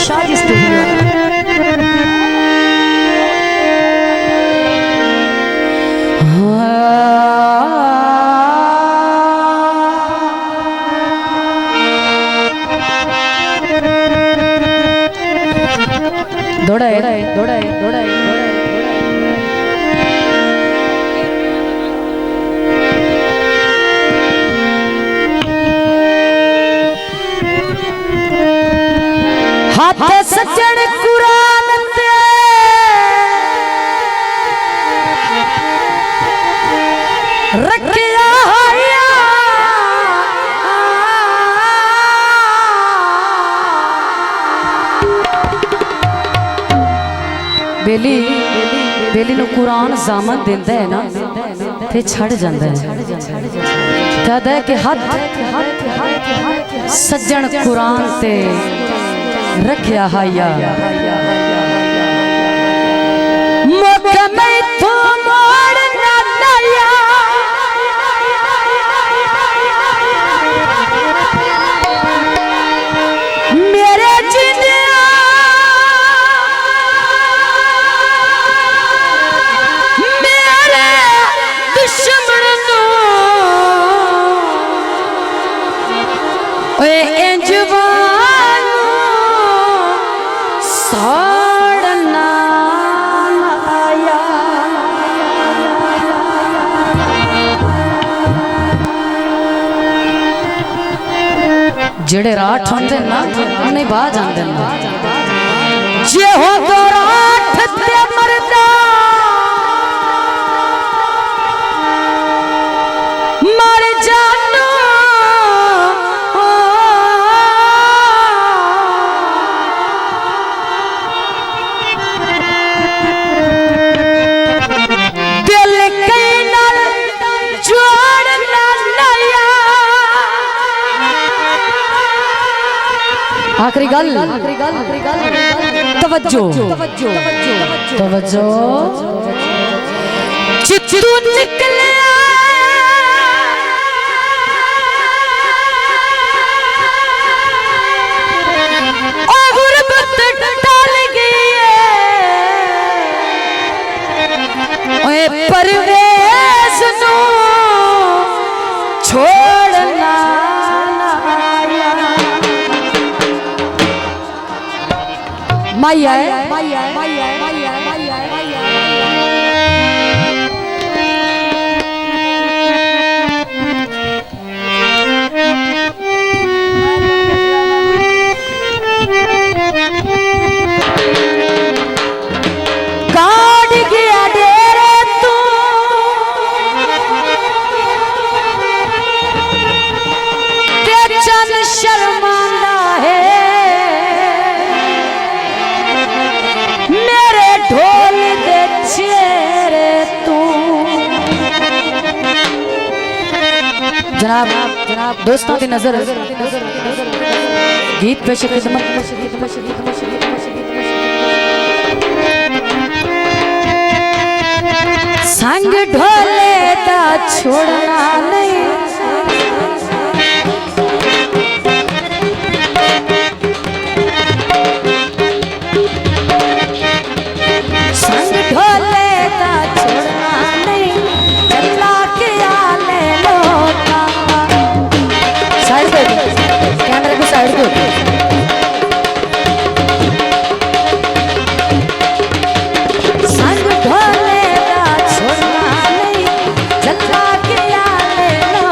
शादी स्टूडियो। दौड़ाए दौड़ाए दौड़ाए हाथ सज्जन कुरान ते रखिया हाया बेली बेली नु कुरान जामन दिंदा है ना ते छड़ जांदा है। कहदा है कि हाथ सज्जन कुरान ते रखिया हाया मौका में तो मोड़ना नया मेरे जिंदया मेरे दुश्मन नो ओए इंजवान सोड़ना आया जेड़े राठ होंदे ना उन्हें बाज आंदे ना जे हो तो राठ ते मरदा मर जानो आखिरी गल तवज्जो तवज्जो चित्तू निकले और गुरबत टल गई ओए परवेज़ नु छोड़ना माया गाड़ गया डेरे तू ते चल शर्मांदा है ढोल दे चेहरे तू। जनाब दोस्तों की नजर गीत पेश खिदमत संग ढोले दा छोड़ना नहीं कैमरे को साइड को संग ढोले दा छोड़ना नहीं जल्ला के आले लो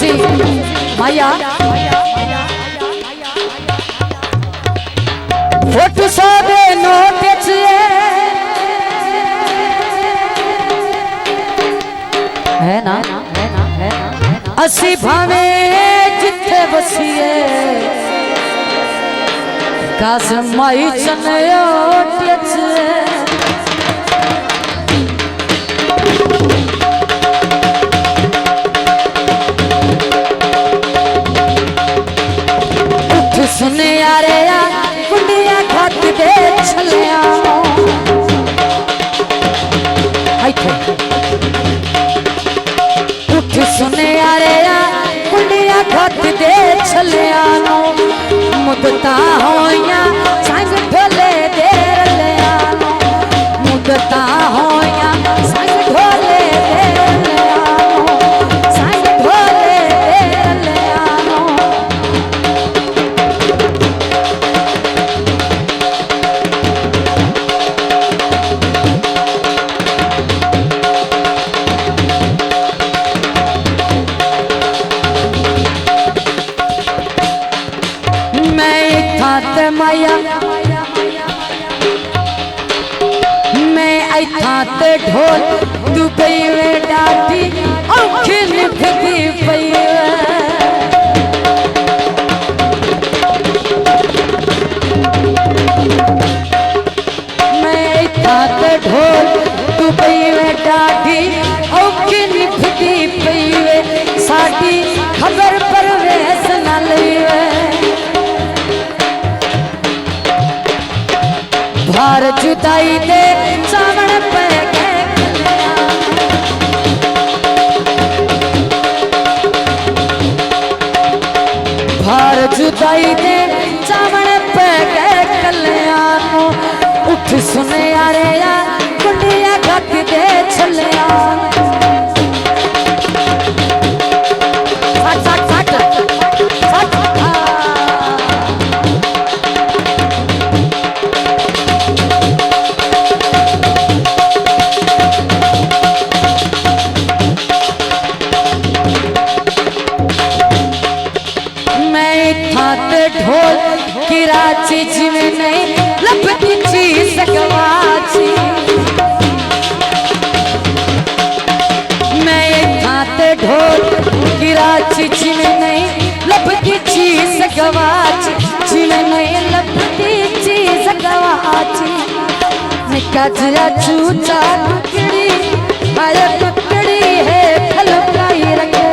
ਤੁਸੀਂ ਮਾਇਆ ਫੁੱਟ ਸੌ ਦੇ ਨੋਟ ਚ है ना असी भावे जिथे बसीए कासम माई चनोट उठ सुने यारे कुंडिया खत दे छलिया उठ सुने यारे कुंडिया खत दे छलिया मुदता होया संग ढोले दे रलिया मुदता होया संग ढोले दे रलिया संग ढोले दे रलिया माया मैं आई थात ढोल दुबई में डाटी औखी निभती पई मैं आई थात ढोल दुबई में डाटी औखी निभती पई साडी खबर पर वेस न लई भार जुदाई दे सावण पे भार जुदाई दे सावण पे कल्याण उठ सुने यारे कुंडिया गत दे छलिया ढोल किराची जिमें नहीं लपटी चीज गवाची मैं खाते ढोल किराची जिमें नहीं लपटी चीज गवाची जिमें नहीं लपटी चीज गवाची निका जया चूचा टुकड़ी आया टुकड़ी है खलकाई रखे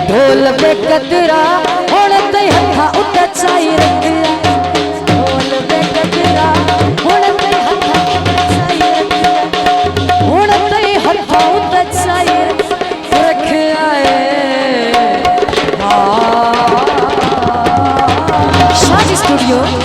ढोल पे कदरा हथा उत चाई रखिया ढोल पे कदरा हुण ते हथा चाई रखिया हुण ते हथा उत चाई रखिया शाजी स्टूडियो